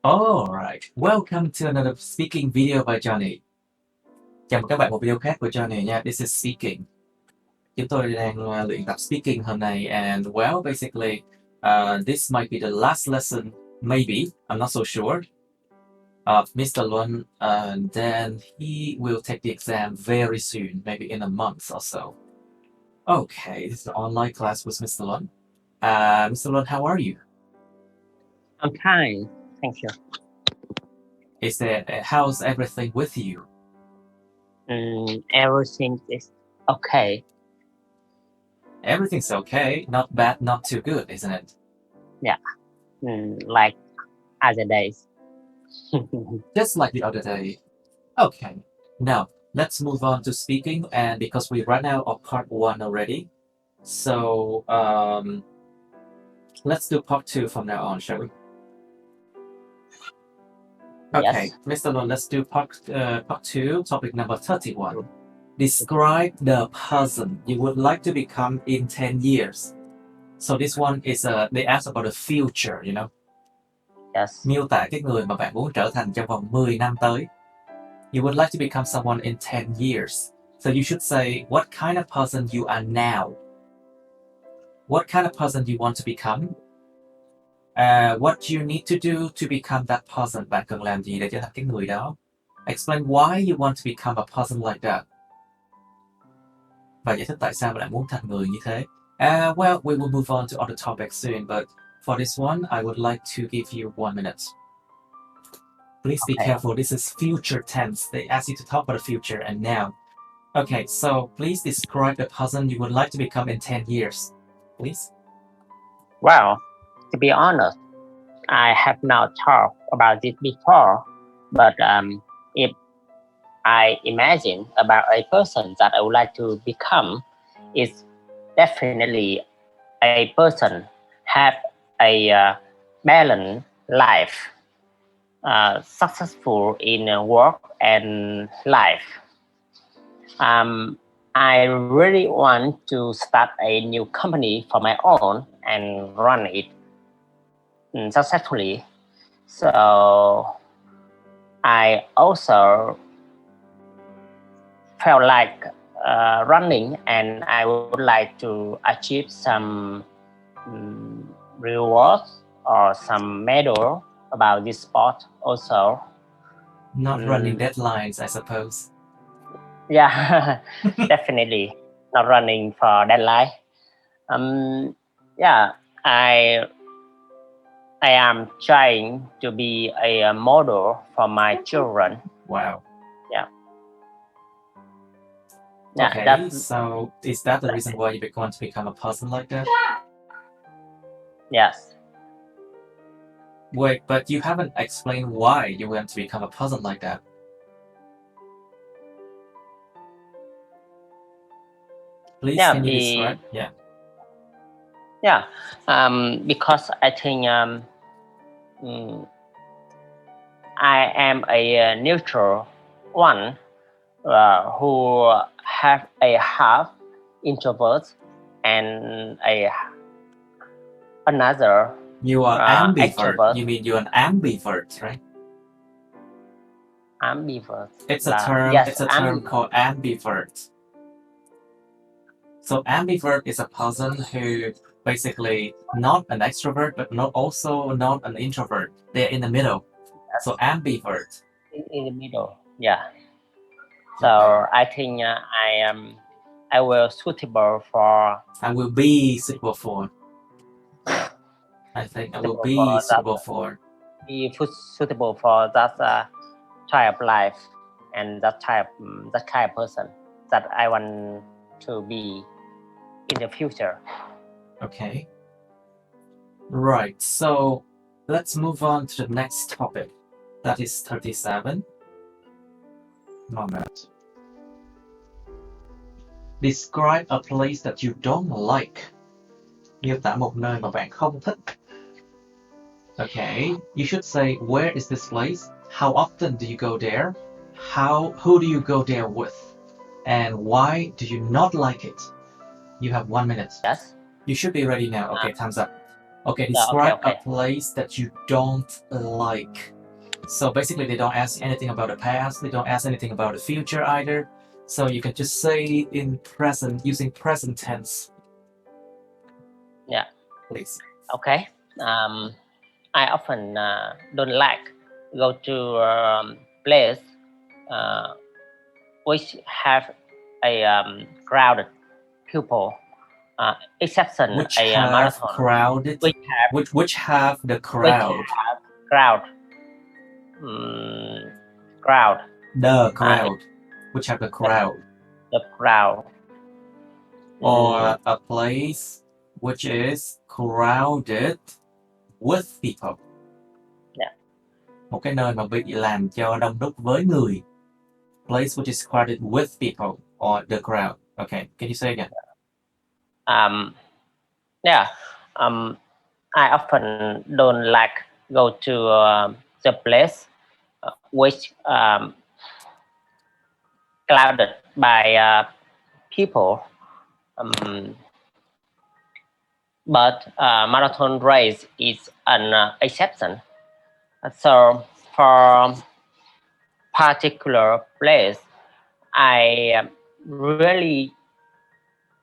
Alright, welcome to another speaking video by Johnny. Chào mừng các bạn một video khác của Johnny nha. This is speaking. Chúng tôi đang luyện tập speaking hôm nay, and well, basically, this might be the last lesson, maybe, I'm not so sure, of Mr. Luân. Then he will take the exam very soon, maybe in a month or so. Okay, this is an online class with Mr. Luân. Mr. Luân, how are you? I'm fine, thank you. How's everything with you? Everything is okay. Everything's okay, not bad, not too good, isn't it? Yeah, like other days. Just like the other day. Okay, now let's move on to speaking, and because we ran out of part 1 already, so let's do part 2 from now on, shall we? Okay, Yes. Mr. Lon, let's do part 2, topic number 31. Describe the person you would like to become in 10 years. So this one is, they ask about the future, you know? Yes. Miêu tả cái người mà bạn muốn trở thành trong vòng 10 năm tới. You would like to become someone in 10 years. So you should say what kind of person you are now. What kind of person you want to become. What you need to do to become that person. Bạn cần làm gì để trở thành cái người đó. Explain why you want to become a person like that. Và giải thích tại sao bạn muốn thành người như thế. Well, we will move on to other topics soon, but for this one, I would like to give you 1 minute. Please be careful, this is future tense. They ask you to talk about the future and now. Okay, so please describe the person you would like to become in 10 years. Please. Well, to be honest, I have not talked about this before, but if I imagine about a person that I would like to become, it's definitely a person have a balanced life, successful in work and life. I really want to start a new company for my own and run it successfully. So I also felt like running, and I would like to achieve some rewards or some medal about this sport also. Not running deadlines, I suppose. Yeah, definitely not running for deadline. Yeah, I am trying to be a model for my children. Wow. Yeah. Okay, so is that the reason why you want to become a person like that? Yes. Wait, but you haven't explained why you want to become a person like that. Please, can you describe? Yeah. Yeah, because I think I am a neutral one who have a half introvert and another. You are ambivert. Extrovert. You mean you're an ambivert, right? Ambivert. It's a term. Yes, it's a term called ambivert. So ambivert is a person who basically not an extrovert, but also not an introvert. They're in the middle. Yes. So ambivert. In the middle, yeah. So okay. I think I will suitable for. I will be suitable for. I think I will be suitable for. Be suitable for that type of life and that kind of person that I want to be in the future. Okay. Right. So let's move on to the next topic. That is 37. Moment. Describe a place that you don't like. Miêu tả một nơi mà bạn không thích. Okay, you should say where is this place? How often do you go there? Who do you go there with? And why do you not like it? You have 1 minute. Yes. You should be ready now. Okay, time's up. Okay, describe a place that you don't like. So basically, they don't ask anything about the past. They don't ask anything about the future either. So you can just say in present using present tense. Yeah. Please. Okay. I often don't like go to place which have a crowded people, exception Which a have marathon. crowded. Which have the crowd. Crowd. Crowd. The crowd. Which have the crowd. The crowd. Or a place which is crowded with people. Yeah. Một cái nơi mà bị làm cho đông đúc với người. Place which is crowded with people or the crowd. Okay, can you say again? Yeah. I often don't like go to the place which clouded by people. But marathon race is an exception. So for particular place, I really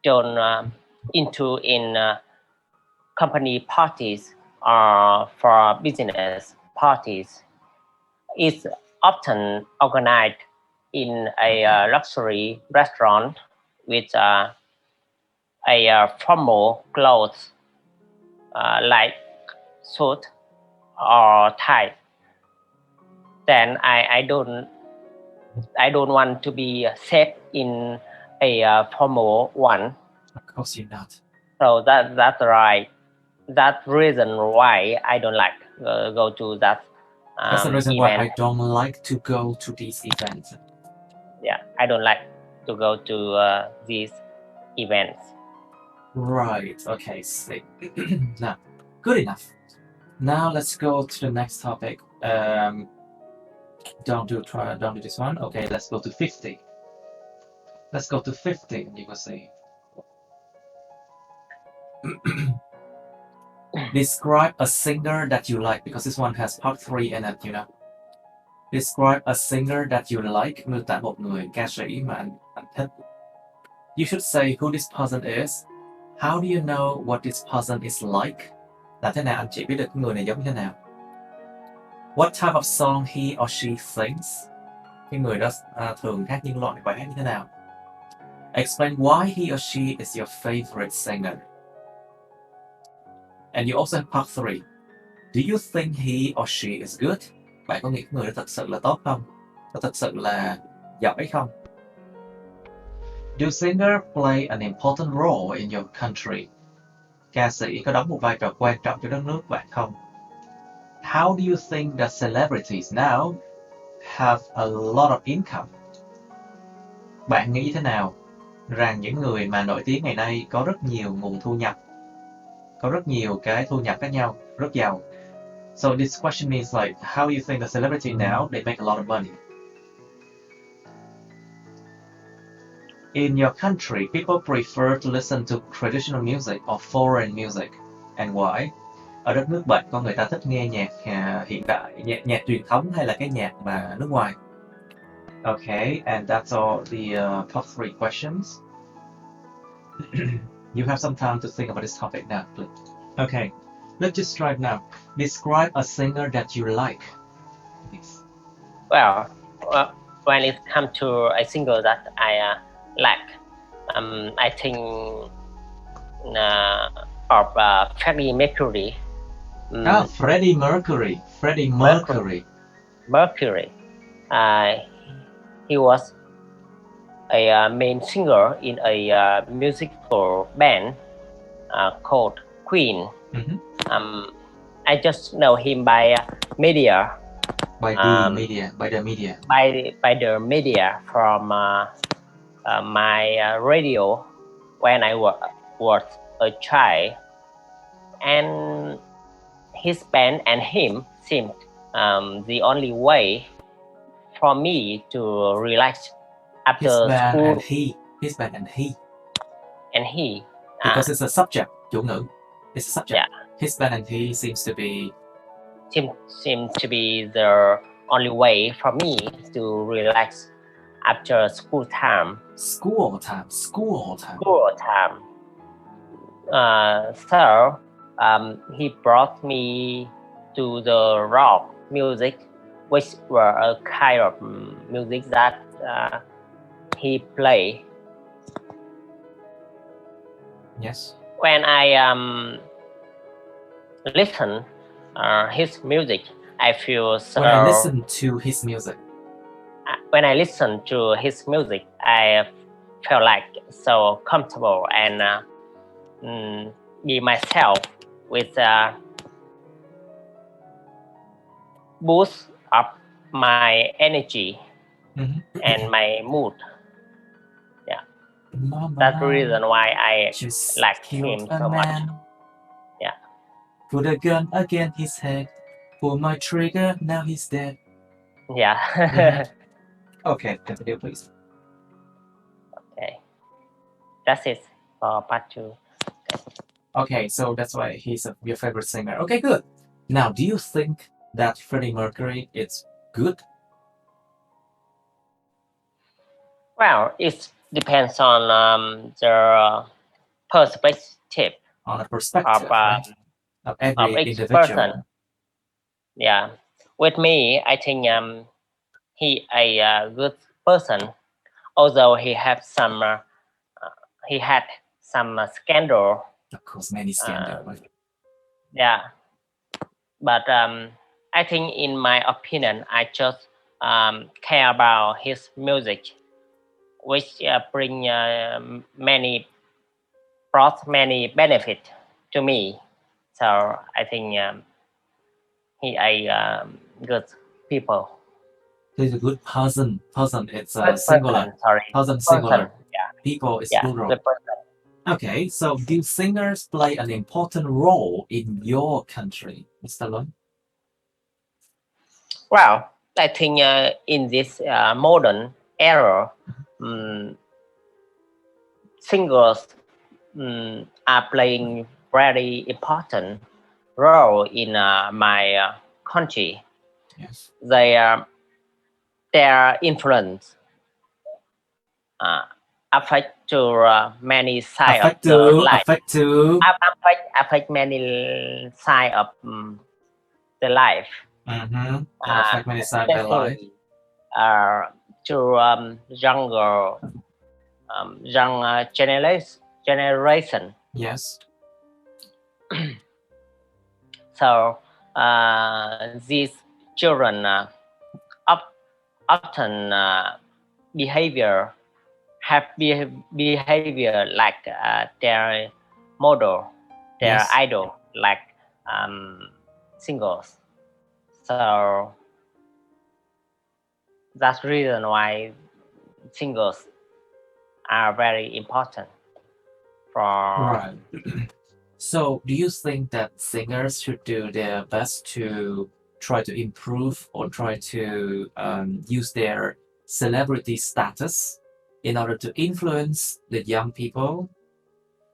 don't into in company parties or for business parties. It's often organized in a luxury restaurant with a formal clothes like suit or tie. Then I don't want to be set in a formal one. Of course you're not. So that's right. That reason why I don't like go to that. That's the reason why event. I don't like to go to these events. Yeah, I don't like to go to these events. Right. Okay. See. Now, good enough. Now let's go to the next topic. Don't do this one. Okay, let's go to 50. Let's go to 50. You will see. Describe a singer that you like, because this one has part 3 in it, you know. Describe a singer that you like. Miêu tả một người ca sĩ mà anh thích. You should say who this person is. How do you know what this person is like? Là thế nào anh chị biết được người này giống như thế nào? What type of song he or she sings? Cái người đó thường hát những loại bài hát như thế nào? Explain why he or she is your favorite singer. And you also have part 3. Do you think he or she is good? Bạn có nghĩ người đó thật sự là tốt không? Có thật sự là giỏi không? Do singers play an important role in your country? Ca sĩ có đóng một vai trò quan trọng cho đất nước bạn không? How do you think that celebrities now have a lot of income? Bạn nghĩ thế nào rằng những người mà nổi tiếng ngày nay có rất nhiều nguồn thu nhập, có rất nhiều cái thu nhập khác nhau, rất giàu? So this question means like, how do you think the celebrity now, they make a lot of money? In your country, people prefer to listen to traditional music or foreign music, and why? Ở đất nước bạn có người ta thích nghe nhạc hiện đại, nhạc truyền thống hay là cái nhạc mà nước ngoài? Okay, and that's all the top 3 questions. You have some time to think about this topic now, please. Okay, let's just try it now. Describe a singer that you like. Please. Well, when it comes to a singer that I like, I think of Freddie Mercury. Freddie Mercury. Freddie Mercury. Mercury. He was a main singer in a musical band called Queen. Mm-hmm. I just know him by media. By the media. By the media from my radio when I was a child, and his band and him seemed the only way for me to relax after school. His band and he. And he. Because it's a subject, chủ ngữ. It's a subject. Yeah. His band and he seems to be the only way for me to relax after school time. School time. School time. School time. So he brought me to the rock music, which were a kind of music that he played. Yes. When I listen his music, I feel so. When I listen to his music. When I listen to his music, I felt like so comfortable and be myself with boost up my energy and my mood. Yeah, Mama, that's the reason why I just like killed him a so much. man. Yeah. Put a gun against his head. Pull my trigger, now he's dead. Yeah. Okay, continue, please. Okay, that's it for part 2. Okay, so that's why he's your favorite singer. Okay, good. Now, do you think that Freddie Mercury is good? Well, it depends on the perspective On a perspective, of, right? Of every each individual. person. Yeah, with me, I think he a good person, although he had some scandal. Of course, many scandals. Right? Yeah, but I think, in my opinion, I just care about his music, which brought many benefit to me. So I think he a good people. He's a good person. Person, it's Good singular. person, sorry. Person, singular. Person, yeah. People is Yeah, plural. good person. Okay, so do singers play an important role in your country, Mr. Lun? Well, I think in this modern era, singers are playing very important role in my country. Yes. Their influence affect to many side of the life. Affect many side of the life. Affect many sides of their life. Especially to young generation. Yes. So these children often have behavior like their model, their Yes. idol, like singers. So that's the reason why singers are very important for. Right. So, do you think that singers should do their best to try to improve or try to use their celebrity status in order to influence the young people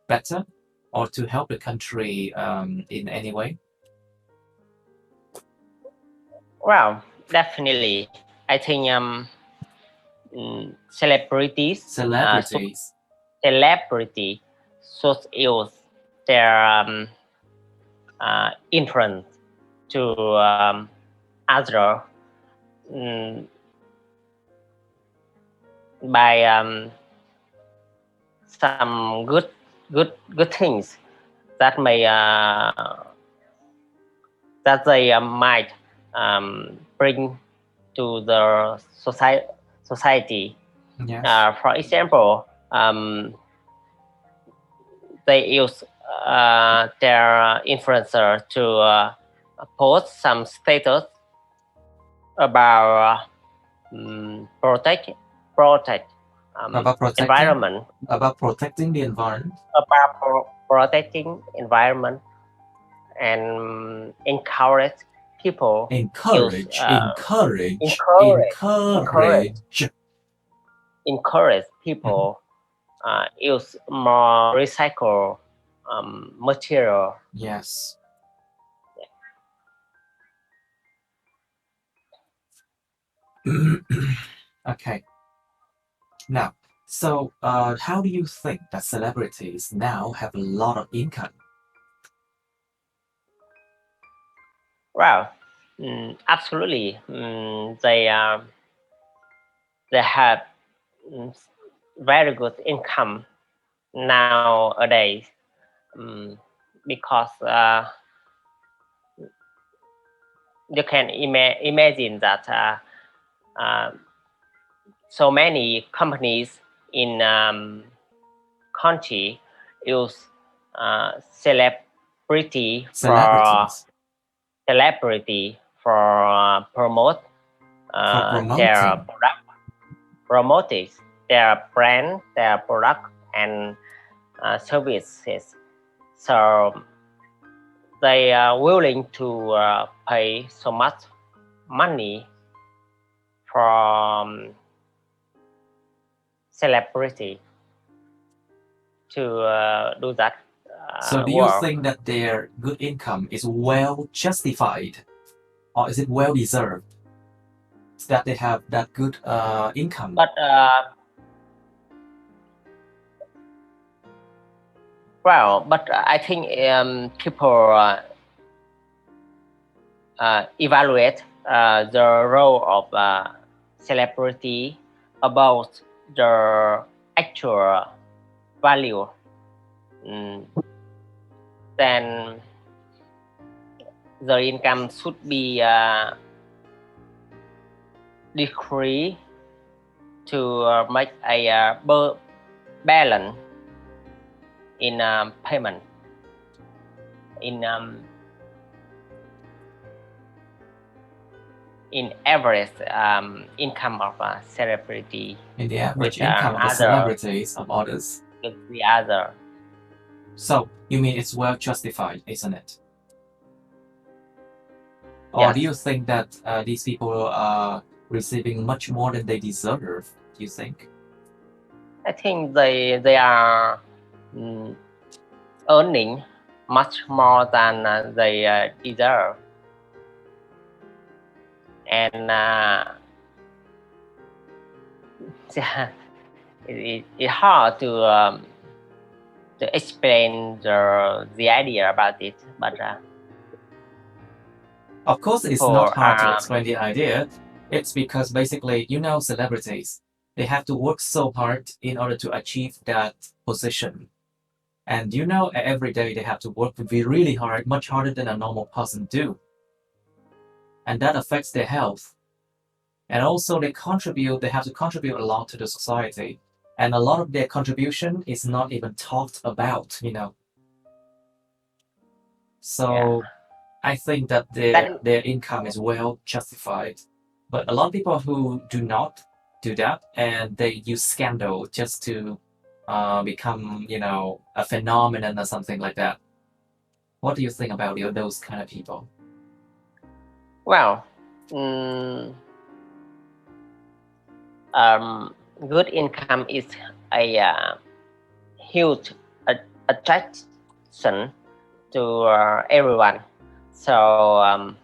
better or to help the country in any way? Well, definitely. I think celebrity should use their influence to other by some good things that may that they might bring to the society. Yes. For example, they use their influencer to post some status about protect About environment, about protecting the environment, about protecting environment, and encourage people encourage people use more recycle material. Yes. Okay. Now, so how do you think that celebrities now have a lot of income? Well, absolutely. They have very good income nowadays, because you can imagine that so many companies in country use celebrity Celebrities for promote for their promoting. product, promoting their brand, their product and services. So they are willing to pay so much money from celebrity to do that So do you work. think that their good income is well justified, or is it well deserved that they have that good income? But but I think people evaluate the role of celebrity about the actual value. Then the income should be decreased to make a balance in payment, in average income of a celebrity In the average with income of the other celebrities of others. with the other. So you mean it's well justified, isn't it? Or Yes. do you think that these people are receiving much more than they deserve? Do you think? I think they are earning much more than they deserve, and it's hard to explain the idea about it, but Of course, it's people not hard to are explain the idea. It's because basically, celebrities, they have to work so hard in order to achieve that position. And every day they have to work really hard, much harder than a normal person do. And that affects their health. And also they have to contribute a lot to the society. And a lot of their contribution is not even talked about. So I think that their income is well justified. But a lot of people who do not do that, and they use scandal just to become, a phenomenon or something like that. What do you think about those kind of people? well. Good income is a huge attraction to everyone. So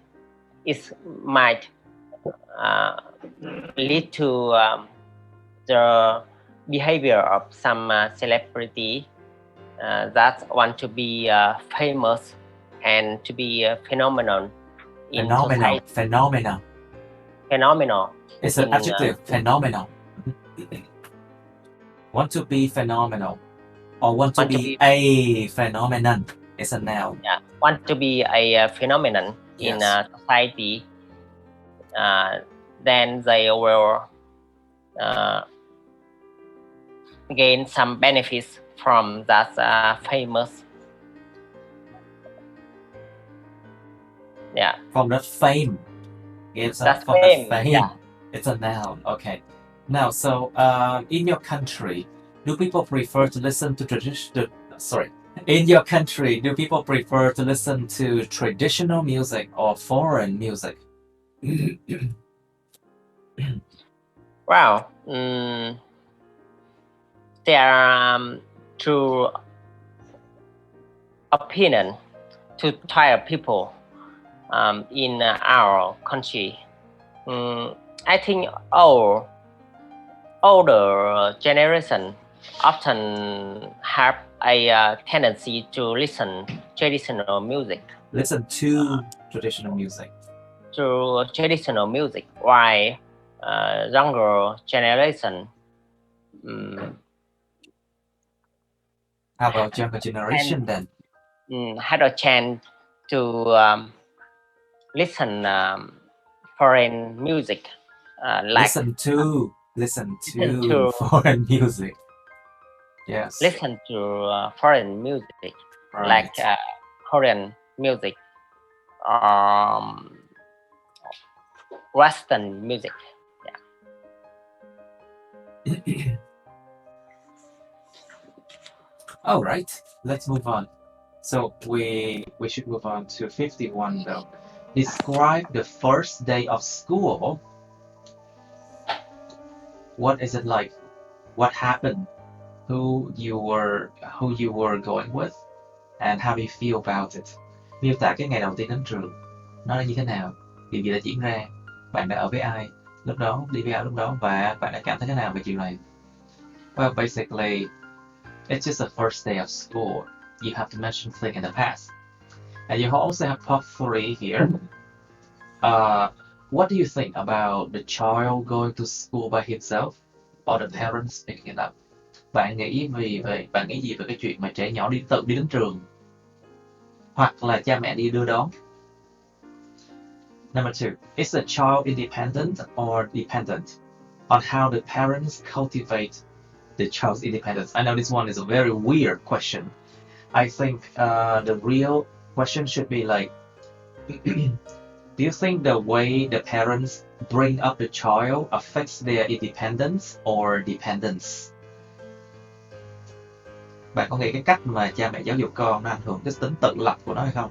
it might lead to the behavior of some celebrity that want to be famous and to be a phenomenon in society. Phenomenal. It's an adjective, phenomenal. Want to be phenomenal, or want to be a phenomenon. It's a noun. Yeah, want to be a phenomenon in Yes. society, then they will gain some benefits from that famous. Yeah. From that fame. It's That's from fame. the fame. Yeah. It's a noun. Okay. Now, so in your country, do people prefer to listen to in your country, do people prefer to listen to traditional music or foreign music? Well, there are two opinion to Thai people in our country. I think older generation often have a tendency to listen traditional music. Listen to traditional music. To traditional music, while younger generation How about younger generation then? had a chance to listen foreign music, like Listen to listen to foreign music. Yes. listen to foreign music, Right. like Korean music, Western music. All right, let's move on. So we should move on to 51 though. Describe the first day of school. What is it like? What happened? Who you were going with? And how do you feel about it? Miêu tả cái ngày đầu tiên đến trường. Nó là như thế nào? Điều gì đã diễn ra? Bạn đã ở với ai? Lúc đó, đi với ai lúc đó? Và bạn đã cảm thấy thế nào về chuyện này? Well, basically, it's just the first day of school. You have to mention things in the past. And you also have part 3 here. What do you think about the child going to school by himself or the parents picking it up? Bạn nghĩ gì về cái chuyện mà trẻ nhỏ tự đi đến trường hoặc là cha mẹ đi đưa đón? Number 2, is the child independent or dependent on how the parents cultivate the child's independence? I know this one is a very weird question. I think the real question should be like, do you think the way the parents bring up the child affects their independence or dependence? Bạn có nghĩ cái cách mà cha mẹ giáo dục con nó ảnh hưởng cái tính tự lập của nó hay không?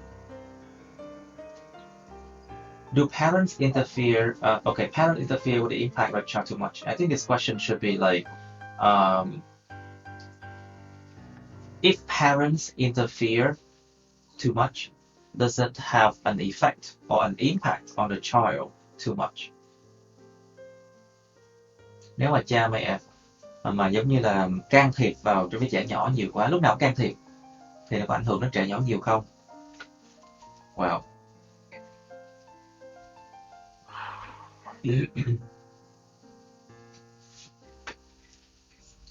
Do parents interfere? Parents interfere with the impact of a child too much. I think this question should be like, if parents interfere too much, does it have an effect or an impact on the child too much? Nếu mà cha mẹ mà giống như là can thiệp vào cho cái trẻ nhỏ nhiều quá, lúc nào cũng can thiệp, thì nó có ảnh hưởng đến trẻ nhỏ nhiều không? Wow.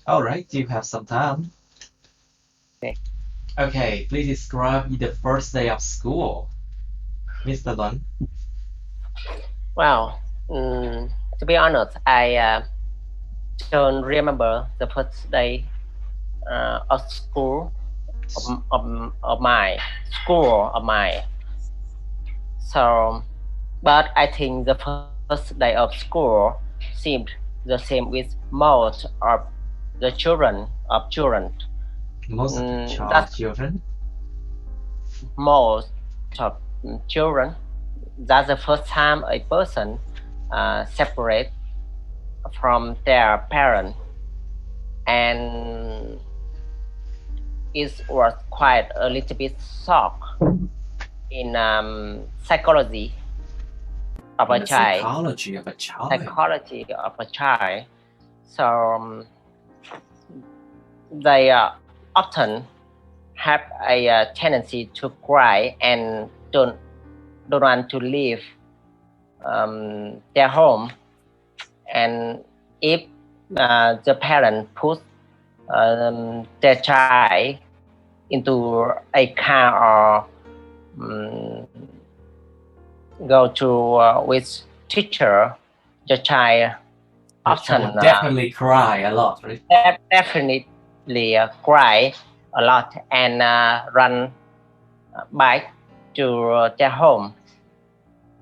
All right, you have some time. Okay, please describe the first day of school, Mr. Lun. Well, to be honest, I don't remember the first day of school of my school of my. So, but I think the first day of school seemed the same with most of the children. Most of the That's children. most of children. That's the first time a person separate from their parent, and it was quite a little bit shock in psychology of a child. Psychology of a child. Psychology of a child. So they often have a tendency to cry and don't want to leave their home. And if the parent puts their child into a car or go to with teacher, the child often definitely cry a lot, right? Definitely cry a lot and run back to their home.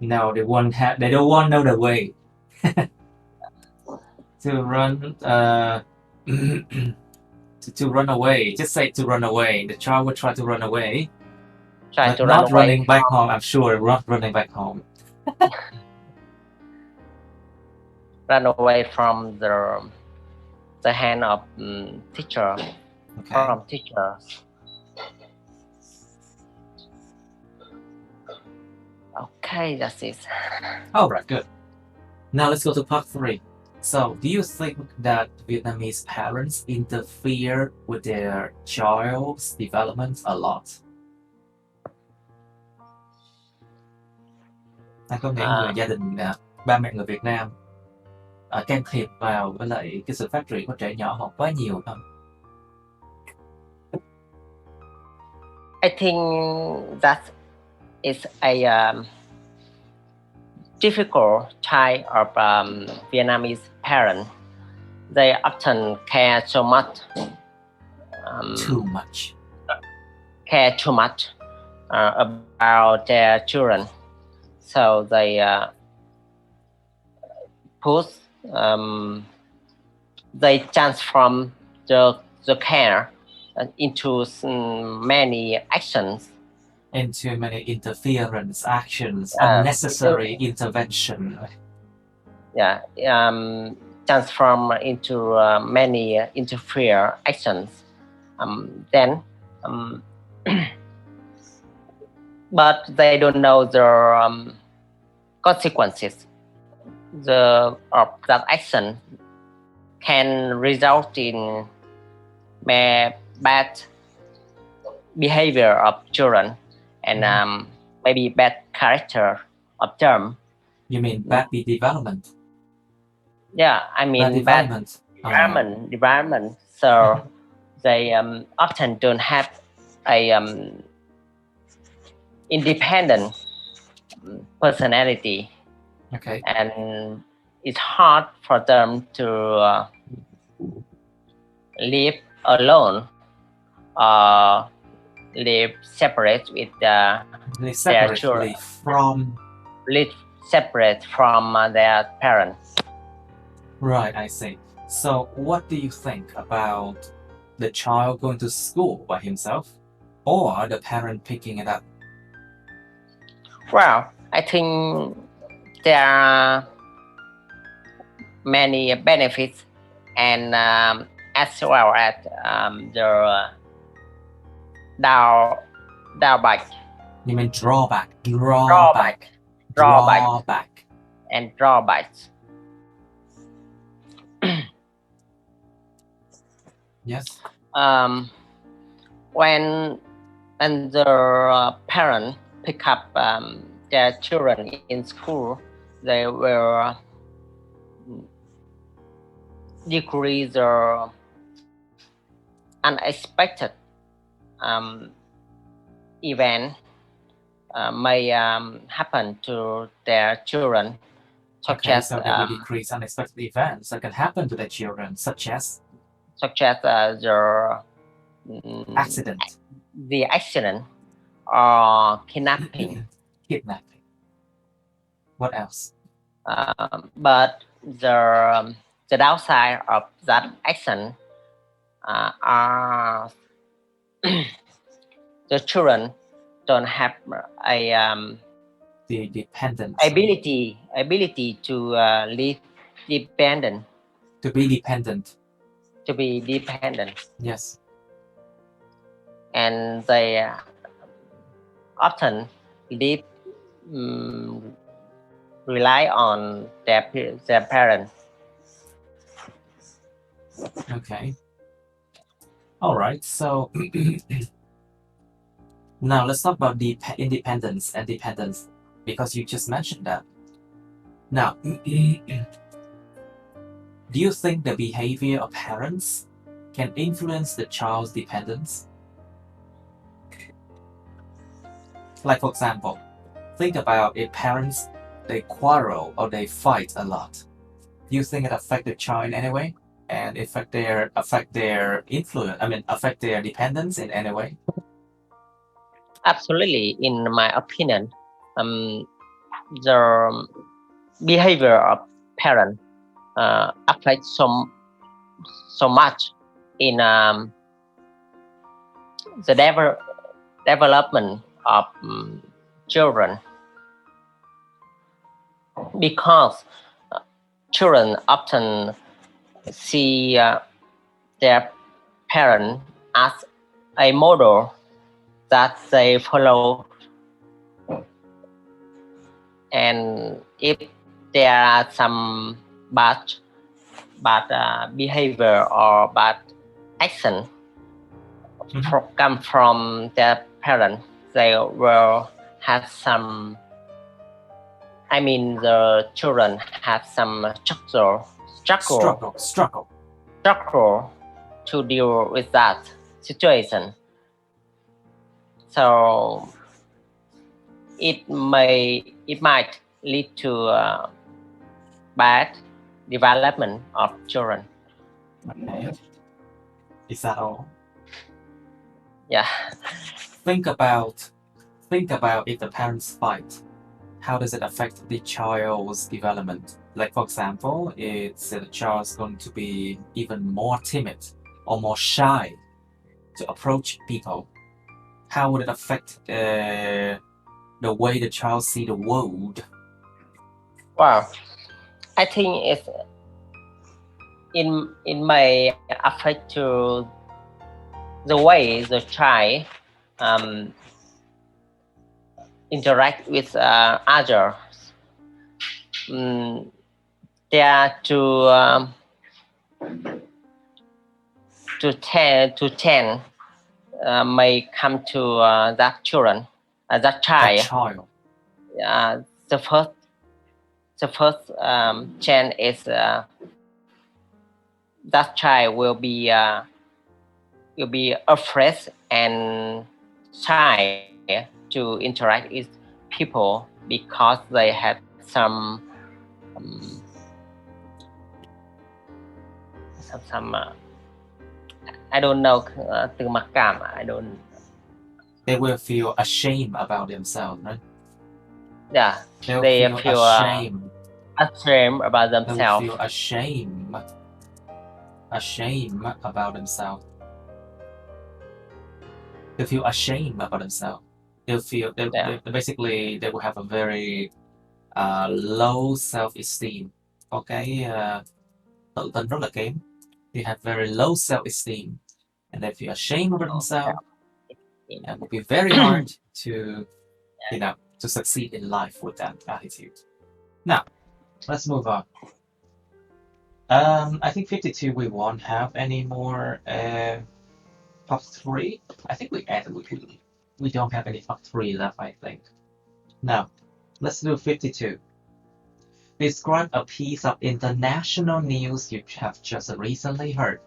No, they don't want to know the way. To run to run away. Just say to run away. The child would try to run away. Not running back home. I'm sure not running back home. Run away from the hand of teacher. Okay. From teachers. Okay, that's it. All right, good. Now let's go to part 3. So, do you think that Vietnamese parents interfere with their child's development a lot? Anh có nghĩ người gia đình, ba mẹ người Việt Nam can thiệp vào với lại cái sự phát triển của trẻ nhỏ họ quá nhiều không? I think that is a difficult type of Vietnamese parent. They often care so much. Care too much about their children, so they they transform the care into many actions, into many interference actions, unnecessary intervention. Yeah, transform into many interfere actions. Then, but they don't know the consequences. Of that action can result in bad behavior of children and maybe bad character of them. You mean bad development? Yeah, I mean bad development. So they often don't have a independent personality. Okay. And it's hard for them to live alone or live separate with their children. Live separate from their parents. Right, I see. So what do you think about the child going to school by himself or the parent picking it up? Well, I think there are many benefits and as well as the drawback. You mean drawback? Drawback. And drawbacks. Yes. When the parent pick up their children in school, they will decrease the unexpected event may happen to their children, such as so they will decrease unexpected events that can happen to their children, such as the accident, or kidnapping. What else? But the downside of that action are the children don't have the dependent ability to live dependent. To be dependent. Yes. And they often live rely on their parents. Okay. All right. So now let's talk about independence and dependence, because you just mentioned that. Now, do you think the behavior of parents can influence the child's dependence? Like, for example, think about if parents, they quarrel or they fight a lot. Do you think it affects the child in any way? And affect their influence, affect their dependence in any way? Absolutely, in my opinion, the behavior of parents affects so much in the development of children, because children often see their parent as a model that they follow, and if there are some bad behavior or bad action come from their parents. They will have some. I mean, the children have some struggle to deal with that situation. So it might lead to bad development of children. Okay. Is that all? Yeah. Think about if the parents fight, how does it affect the child's development? Like, for example, it's the child's going to be even more timid or more shy to approach people. How would it affect the way the child see the world? Well, I think it may affect to the way the child interact with others. They are to 10 may come to that children, that child. The first chance is that child will be afraid and shy to interact with people because they have some I don't know từ mặc cảm. I don't. They will feel ashamed about themselves, right? Yeah, they feel ashamed. Ashamed about themselves. They will feel ashamed about themselves. They feel ashamed about themselves. Basically they will have a very low self-esteem. Có cái tự tin rất là kém. They have very low self-esteem and they feel ashamed of themselves. And it will be very hard to to succeed in life with that attitude. Now, let's move on. I think 52 we won't have any more part 3. I think we don't have any part 3 left, I think. Now, let's do 52. Describe a piece of international news you have just recently heard.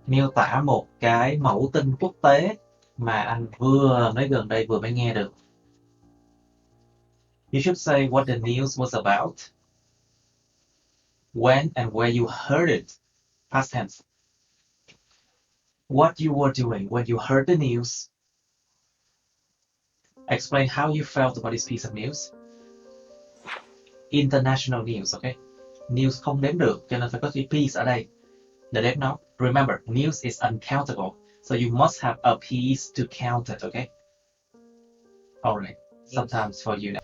Miêu tả một cái mẫu tin quốc tế mà anh gần đây vừa mới nghe được. You should say what the news was about, when and where you heard it, past tense. What you were doing when you heard the news. Explain how you felt about this piece of news. International news, okay? News không đếm được, cho nên phải có chữ piece ở đây để đếm nó. Remember, news is uncountable, so you must have a piece to count it, okay? Alright, sometimes for you now.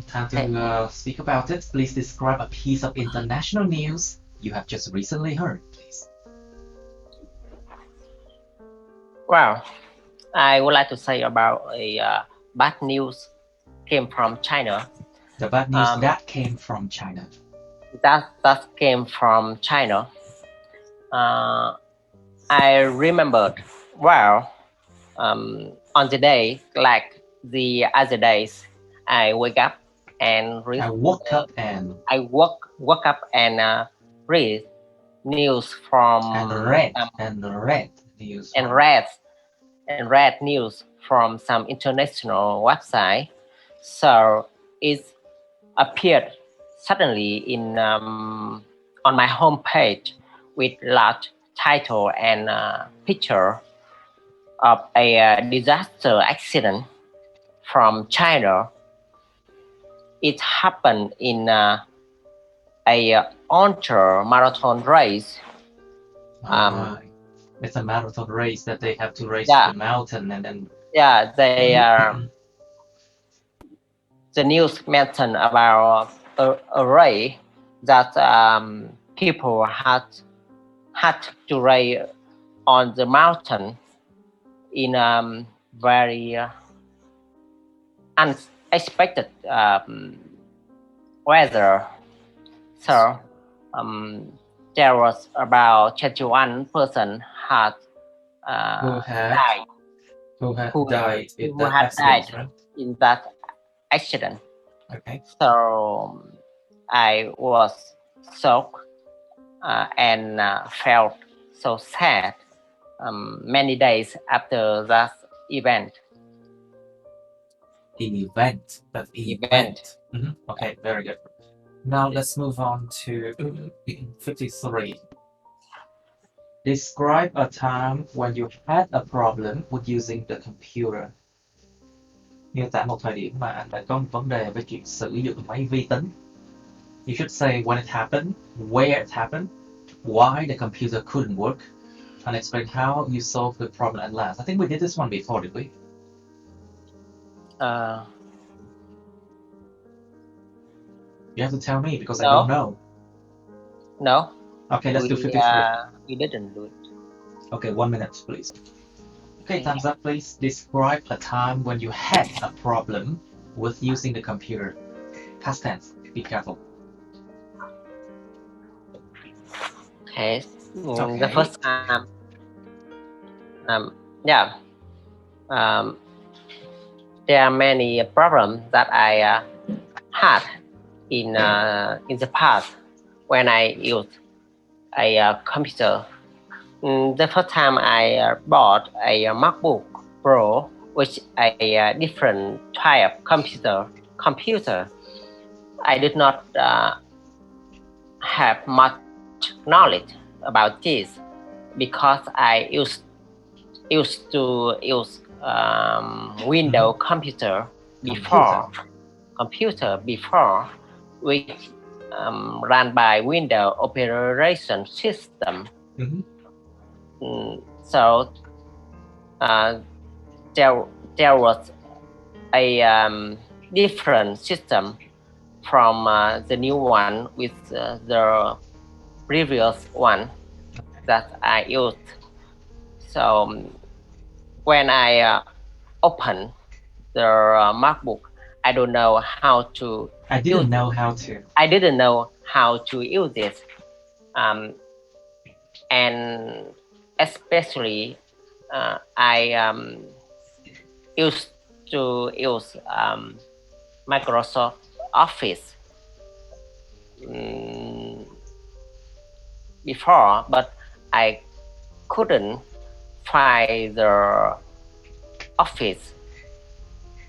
Time to speak about it. Please describe a piece of international news you have just recently heard, please. Well, I would like to say about a bad news came from China. The bad news that came from China. That came from China. I remembered on the day, like the other days, I woke up and read. I woke up and read news from read news from some international website. So it appeared suddenly in on my homepage with large title and picture of a disaster accident from China. It happened in a ultra marathon race. It's a marathon race that they have to race the mountain and then. Yeah, they the news mentioned about a race that people had to race on the mountain in very unexpected weather. So there was about 21 person had Who had died. died in Who that had accident, died right? in that accident. Okay. So I was shocked and felt so sad many days after that event. Event. Okay, very good. Now let's move on to 53. Describe a time when you had a problem with using the computer. Miêu tả một thời điểm mà anh đã có một vấn đề với chuyện sử dụng máy vi tính. You should say when it happened, where it happened, why the computer couldn't work, and explain how you solved the problem at last. I think we did this one before, did we? You have to tell me because I don't know. No. Okay, let's do 53. We didn't do it. Okay, 1 minute, please. Okay, thumbs up, please. Describe a time when you had a problem with using the computer. Past tense. Be careful. Okay. Okay. The first time. There are many problems that I had in the past when I used a computer. The first time I bought a MacBook Pro, which a different type of computer. I did not have much knowledge about this because I used to use Windows computer before, which ran by Windows operation system. So there was a different system from the new one with the previous one that I used. So when I opened the MacBook, I didn't know how to use it, and especially I used to use Microsoft Office before, but I couldn't find the Office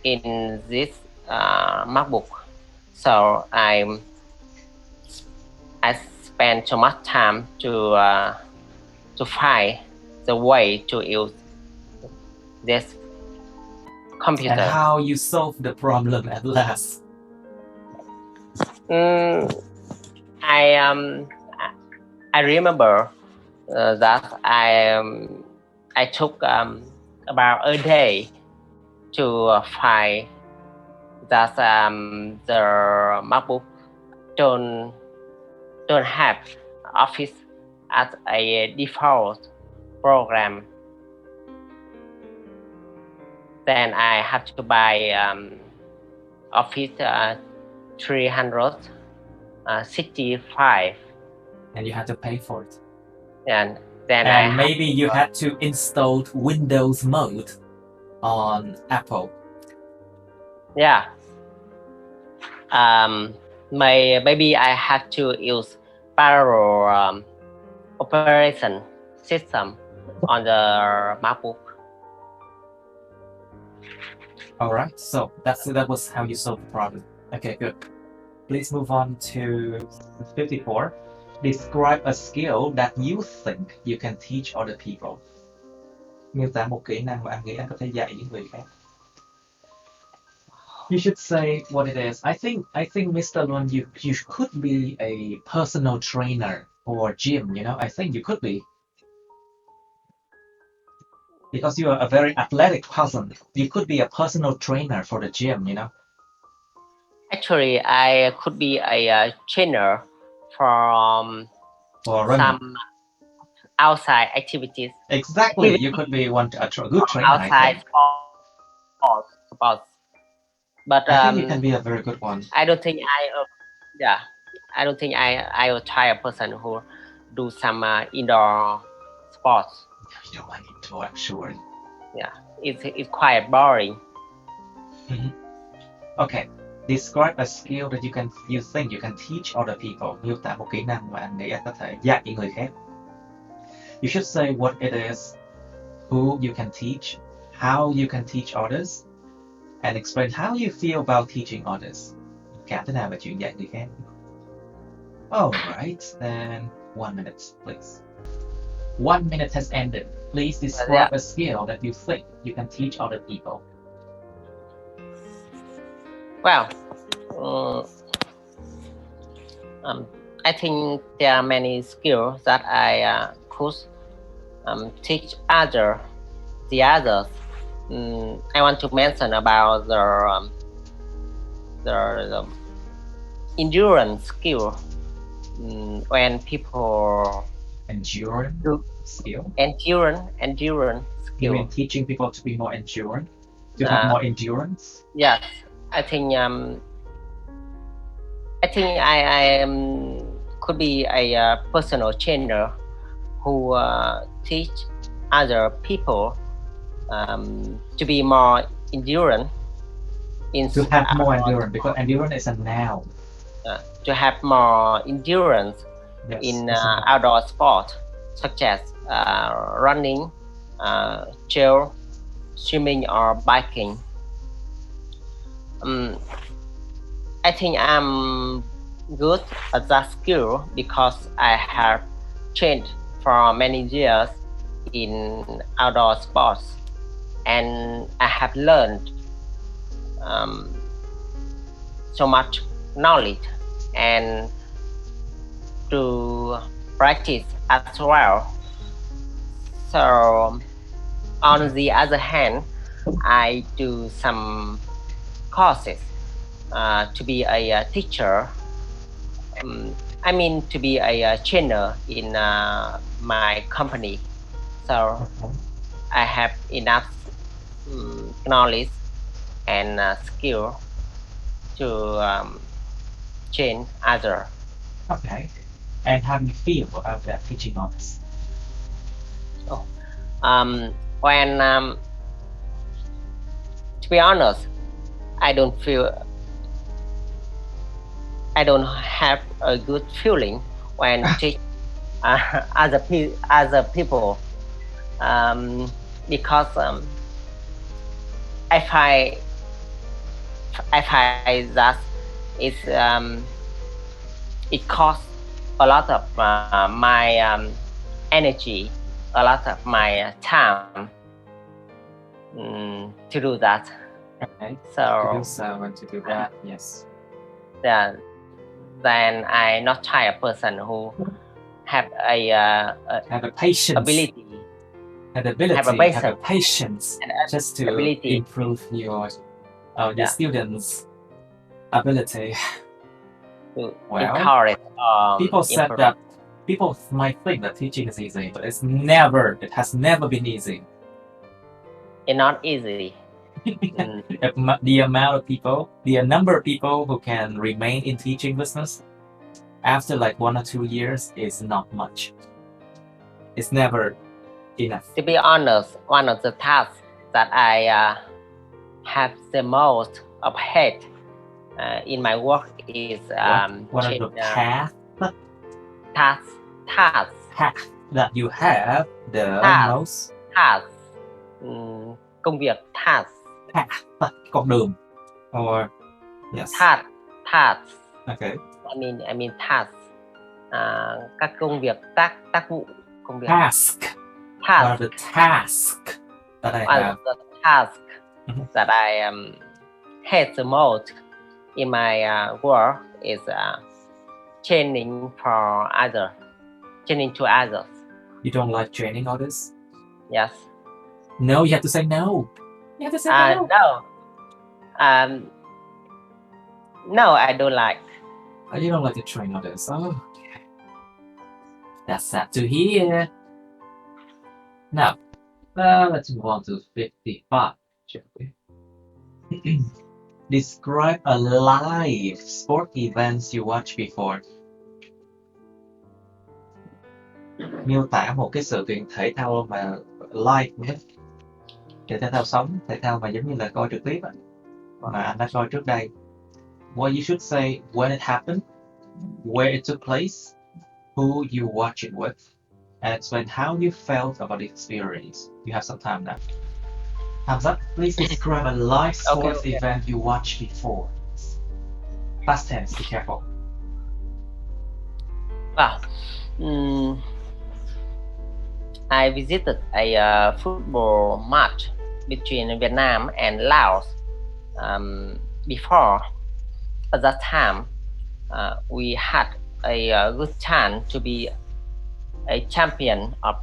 in this MacBook, so I spent so much time to find the way to use this computer. And how you solved the problem at last? I remember that I took about a day to find that the MacBook don't have Office as a default program. Then I had to buy Office 365. And you had to pay for it. And then maybe you had to install Windows mode on Apple. Yeah. Maybe I had to use parallel operation system on the MacBook. All right, so that was how you solved the problem. Okay, good. Please move on to 54. Describe a skill that you think you can teach other people. Miêu tả một kỹ năng mà anh nghĩ anh có thể dạy những người khác. You should say what it is. I think Mr. Luan, you could be a personal trainer for gym, you know? I think you could be. Because you are a very athletic person. You could be a personal trainer for the gym, you know? Actually, I could be a trainer for some outside activities. Exactly, you could be a good trainer. Outside sports. But I think you can be a very good one. I don't think I don't think I will try a person who do some indoor sports. You don't like it, I'm sure. Yeah, it's quite boring. Okay. Describe a skill that you think you can teach other people. Miêu tả một kỹ năng mà anh nghĩ anh có thể dạy những người khác. You should say what it is, who you can teach, how you can teach others, and explain how you feel about teaching others. Cảm thế nào về chuyện dạy người khác? Alright, then 1 minute, please. 1 minute has ended. Please describe a skill that you think you can teach other people. Well, I think there are many skills that I could teach the others. I want to mention about the endurance skill. When people Endurance skill? Endurance You skill. mean teaching people to be more endurant? To have more endurance? Yes, I think I could be a personal trainer who teach other people to be more endurant. To have more endurance, because endurance is a noun. To have more endurance in outdoor sport, such as running, trail, swimming, or biking. I think I'm good at that skill because I have trained for many years in outdoor sports, and I have learned so much knowledge and to practice as well. So on the other hand, I do some courses to be a teacher. I mean to be a trainer in my company. So I have enough knowledge and skill to train others. Okay. And how do you feel about that teaching others? When to be honest, I don't have a good feeling when teach other people because I find that it costs a lot of my energy, a lot of my time to do that. Okay. So to do so and to do that, yes. Then I not try a person who have have a patience, ability, have a patience, just to improve your students' ability. Well, encourage, people said that people might think that teaching is easy, but it has never been easy. It's not easy. The number of people who can remain in teaching business after like 1 or 2 years is not much. It's never enough. To be honest, one of the tasks that I have the most of hate in my work is one of the tasks that you have the most công việc task con đường or yes task. Okay. I mean task. Các công việc tác vụ công việc. Task. One of the tasks that I have. The task that I hate the most in my work is training to others. You don't like training others? Yes. No, you have to say no. You have to say no. No. No, I don't like. You don't like to train others. Oh, okay. That's sad to hear. Now, let's move on to 55, shall we? Describe a live sport event you watched before. Miêu tả một cái sự kiện thể thao mà live, thể thao sống, thể thao mà giống như là coi trực tiếp á, mà anh đã coi trước đây. What you should say when it happened, where it took place, who you watch it with, and explain how you felt about the experience. You have some time now. Thumbs up. Please describe a live sports Okay. event you watched before. Past tense, be careful. Wow. I visited a football match between Vietnam and Laos. Before, at that time, we had a good chance to be a champion of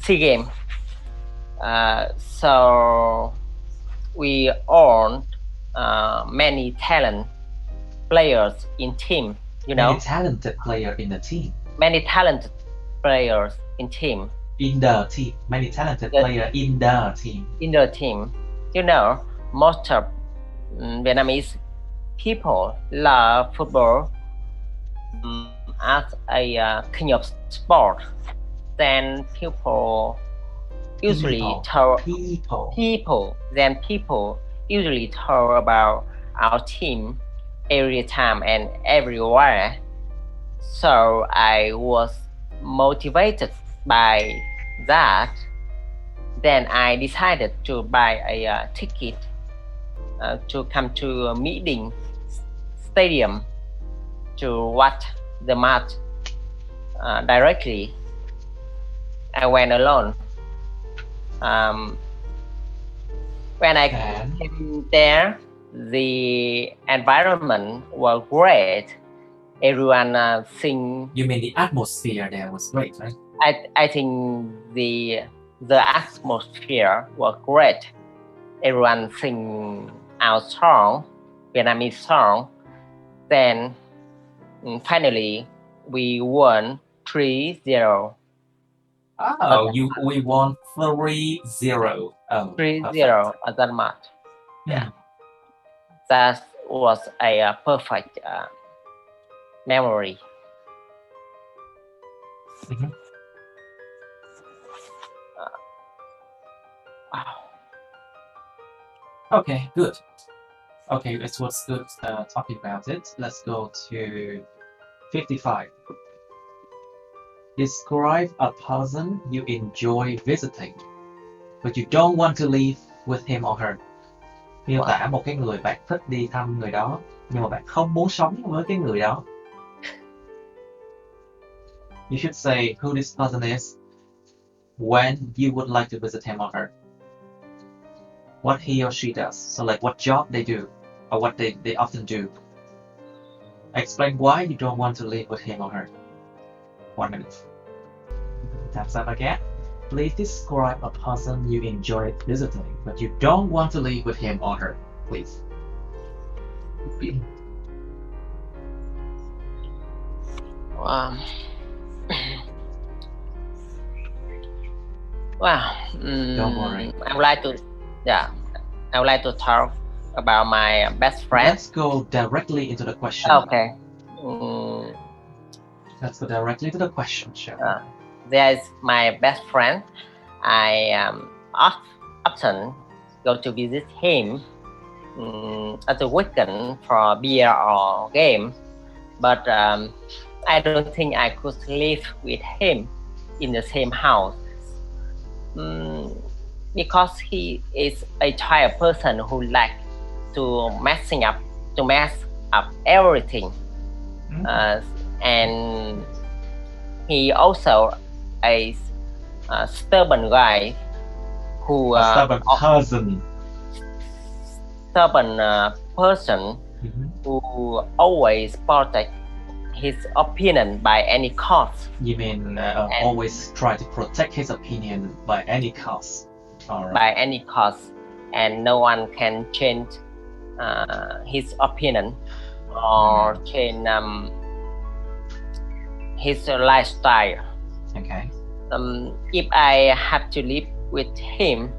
SEA Games. So we owned many talent players in team. Many talented player in the team. Many talented players in team. In the team. Many talented player in the team. In the team. Most of Vietnamese people love football as a kind of sport. Then people usually talk about our team every time and everywhere. So I was motivated by that. Then I decided to buy a ticket to come to a meeting stadium to watch the match directly. I went alone. When I came there, the environment was great. Everyone sing. You mean the atmosphere there was great, right? I think the atmosphere was great. Everyone sing our song, Vietnamese song. Then finally we won 3-0. Oh, we won 3-0. Oh, 3-0 at that match. Yeah, that was a perfect memory. Wow. Okay, good. Okay, it was good talking about it. Let's go to 55. Describe a person you enjoy visiting, but you don't want to leave with him or her. Miêu tả một cái người bạn thích đi thăm người đó, nhưng mà bạn không muốn sống với cái người đó. You should say who this person is, when you would like to visit him or her, what he or she does, so like what job they do, or what they often do. Explain why you don't want to live with him or her. 1 minute. Time's up again. Please describe a person you enjoy visiting, but you don't want to live with him or her. Please. Don't worry. I would like to talk about my best friend. Let's go directly into the question. Okay. Let's go directly to the question, shall There is my best friend. I often go to visit him at the weekend for beer or game, but I don't think I could live with him in the same house because he is a type of person who likes to mess up everything, and he also a stubborn guy who stubborn person who always protect his opinion by any cost. You mean always try to protect his opinion by any cost? Right. By any cost, and no one can change his opinion or change his lifestyle. Okay. If I have to live with him,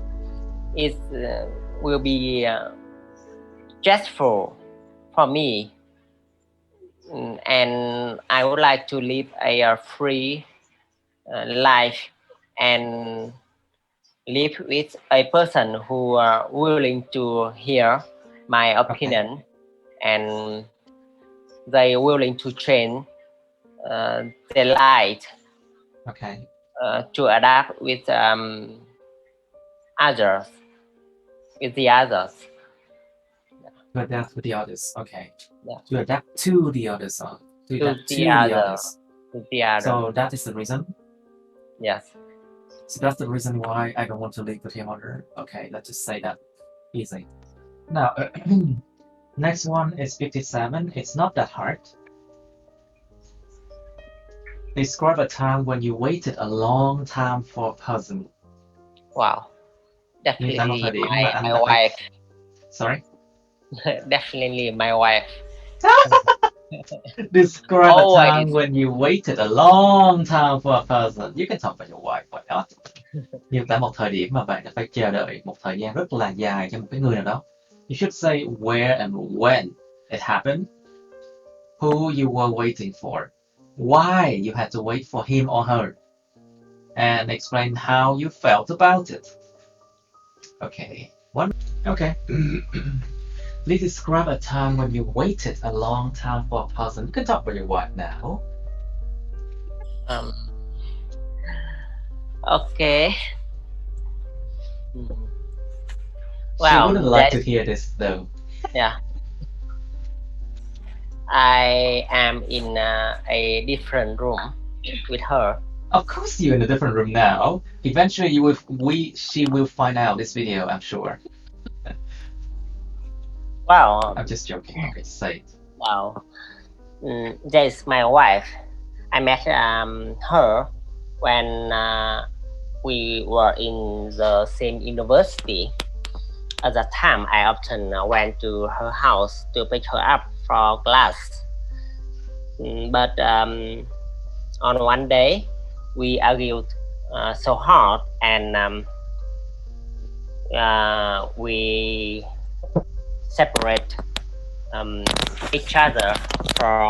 it will be stressful for me. and I would like to live a free life and live with a person who are willing to hear my opinion and they willing to change their life Okay. to adapt with others, with the others. To adapt with the others. Okay. Yeah. To adapt to the others. To adapt to the others. To the other. So that is the reason. Yes. So that's the reason why I don't want to live with him or her. Okay, let's just say that. Easy. Now, next one is 57. It's not that hard. Describe a time when you waited a long time for a person. Wow. Definitely my wife. Sorry? Definitely my wife. Describe a time when you waited a long time for a person. You can talk about your wife, why not? Miêu tả một thời điểm mà bạn đã phải chờ đợi một thời gian rất là dài cho một cái người nào đó. You should say where and when it happened, who you were waiting for, why you had to wait for him or her, and explain how you felt about it. Okay. Okay. Please describe a time when you waited a long time for a person. You can talk about your wife now. Okay. Well, she wouldn't like to hear this though. Yeah. I am in a different room with her. Of course you're in a different room now. Eventually she will find out this video, I'm sure. Wow. I'm just joking. Okay, say it. Wow. There's my wife. I met her when we were in the same university. At that time, I often went to her house to pick her up for class. But on one day, we argued so hard and we separate each other for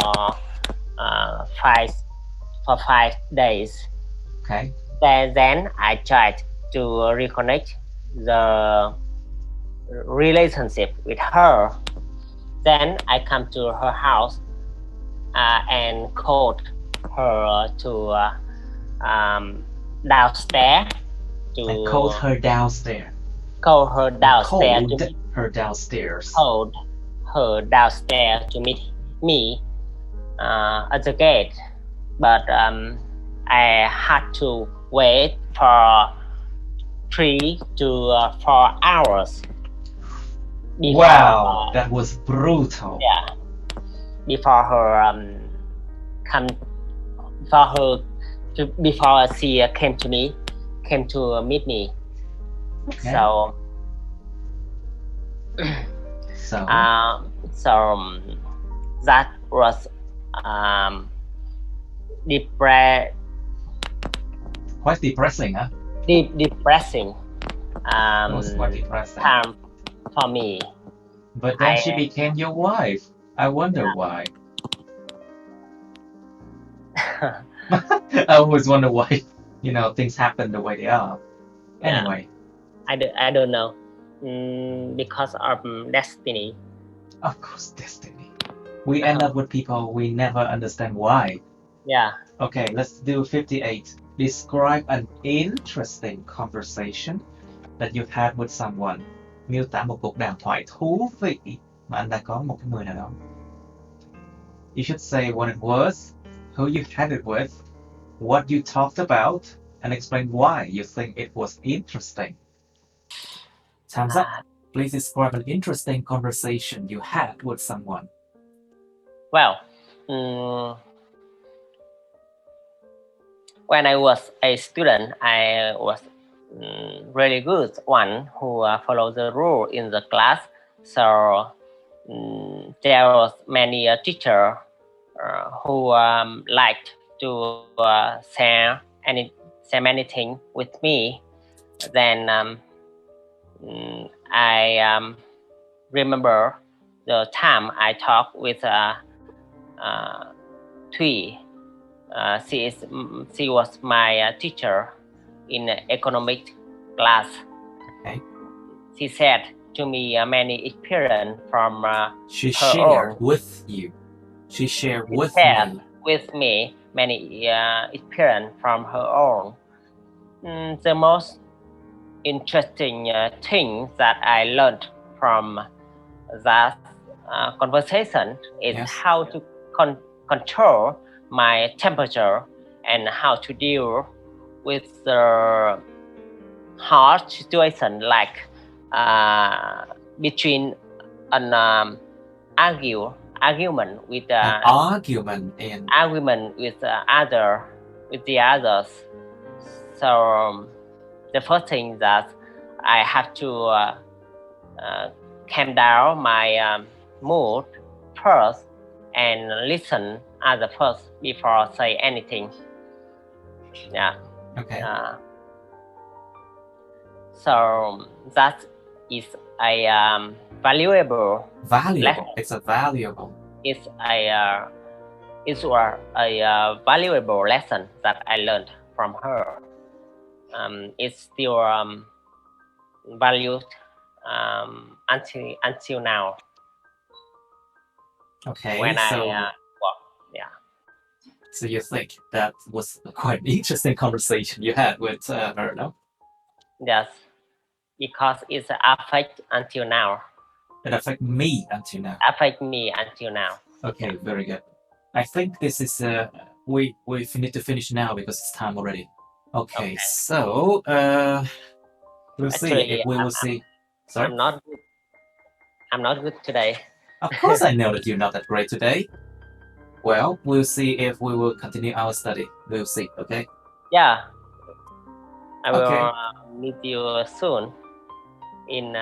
5 days. Okay. Then I tried to reconnect the relationship with her. Then I come to her house and called her to downstairs. And called her downstairs. Called her downstairs. Called her downstairs to meet me at the gate, but I had to wait for 3 to 4 hours. Wow, that was brutal. Yeah, before her before she came to meet me. Okay. So that was quite depressing, huh? Depressing. It was quite depressing. Time for me. But then she became your wife. I wonder why. I always wonder why, things happen the way they are. Anyway. I don't know. Because of destiny. Of course, destiny. We end up with people we never understand why. Yeah. Okay, let's do 58. Describe an interesting conversation that you've had with someone. Miêu tả một cuộc đàm thoại thú vị mà anh đã có một cái người nào đó. You should say what it was, who you had it with, what you talked about, and explain why you think it was interesting. Time's up. Please describe an interesting conversation you had with someone. Well, when I was a student, I was really good one who followed the rule in the class. So there was many teachers who liked to share many things with me. Then I remember the time I talked with Thuy. She was my teacher in economic class. Okay. She said to me many experience from She her shared own. with you. She shared with shared me. with me many experience from her own. The most interesting thing that I learned from that conversation is Yes. how to control my temperature and how to deal with the hard situation, like between an argument with An argument and the others. So the first thing that I have to calm down my mood first and listen other first before say anything. Yeah. okay. So that is a valuable. Valuable. It's a valuable. It's a valuable lesson that I learned from her. It's still valued until now. Okay. When so yeah. So you think that was quite an interesting conversation you had with her, no? Yes, because it's affect until now. It affect me until now. Affect me until now. Okay, very good. I think this is we need to finish now because it's time already. Okay. So we'll see Actually, if we will see. Sorry. I'm not good today. Of course, I know that you're not that great today. Well, we'll see if we will continue our study. We'll see. Okay. Yeah, I will Okay. meet you soon in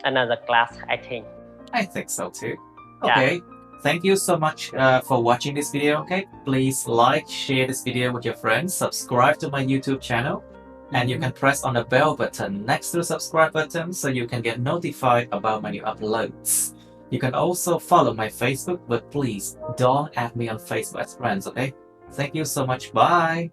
another class, I think. I think so too. Yeah. Okay. Thank you so much for watching this video. Okay, please like, share this video with your friends, subscribe to my YouTube channel, and you can press on the bell button next to the subscribe button so you can get notified about my new uploads. You can also follow my Facebook, but please don't add me on Facebook as friends. Okay. Thank you so much. Bye.